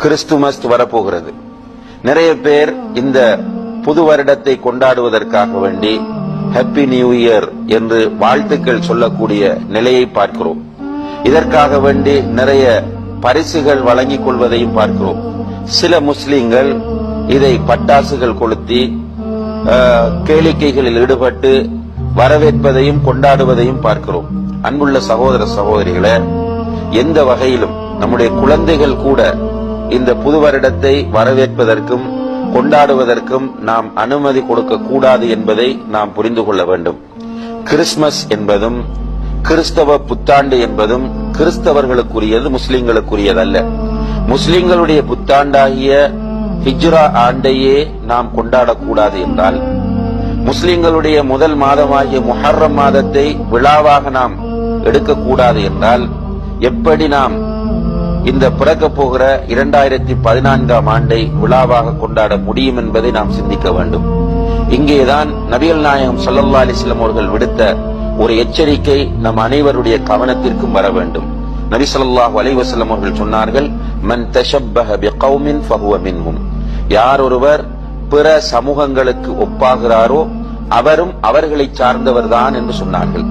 Christmas வரப்போகிறது. நிறைய பேர் இந்த புது வருடத்தை கொண்டாடுவதற்காக வேண்டி ஹாப்பி நியூ இயர் என்று வாழ்த்துக்கள் சொல்லக்கூடிய நிலையை பார்க்கிறோம். இதற்காக வேண்டி நிறைய பரிசுகள் வழங்கிக் கொள்வதையும் பார்க்கிறோம். சில முஸ்லிம்கள் இதை பட்டாசுகள் கொளுத்தி கேளிக்கைகளில் ஈடுபட்டு வரவேற்பதையும் கொண்டாடுவதையும் பார்க்கிறோம். அன்புள்ள சகோதர சகோதரிகளே, எந்த வகையிலும் நம்முடைய குழந்தைகள் கூட இந்த புது வருடத்தை வரவேற்பதற்கும் கொண்டாடுவதற்கும் நாம் அனுமதி கொடுக்க கூடாது என்பதை நாம் புரிந்து கொள்ள வேண்டும். கிறிஸ்துமஸ் என்பதும் கிறிஸ்தவ புத்தாண்டு என்பதும் கிறிஸ்தவர்களுக்குரியது, முஸ்லிம்களுக்குரியதல்ல. முஸ்லிம்களுடைய புத்தாண்டாகிய ஹிஜ்ரா ஆண்டையே நாம் கொண்டாடக்கூடாது என்றால், முஸ்லிம்களுடைய முதல் மாதமாகிய முஹர்ரம் மாதத்தை விழாவாக நாம் எடுக்கக்கூடாது என்றால், எப்படி நாம் இந்த பிறக்கப் போகிற 2014ஆம் ஆண்டை விழாவாக கொண்டாட முடியும் என்பதை நாம் சிந்திக்க வேண்டும். இங்கேதான் நபிகள் நாயகம் ஸல்லல்லாஹு அலைஹி வஸல்லம் அவர்கள் விடுத்த ஒரு எச்சரிக்கை நம் அனைவருடைய கவனத்திற்கும் வர வேண்டும். நபி ஸல்லல்லாஹு அலைஹி வஸல்லம் அவர்கள் சொன்னார்கள், மன் தஷப்பஹ பிகௌமின் ஃபஹுவ மின்ஹும். யார் ஒருவர் பிற சமூகங்களுக்கு ஒப்பாகிறாரோ அவரும் அவர்களை சார்ந்தவர்தான் என்று சொன்னார்கள்.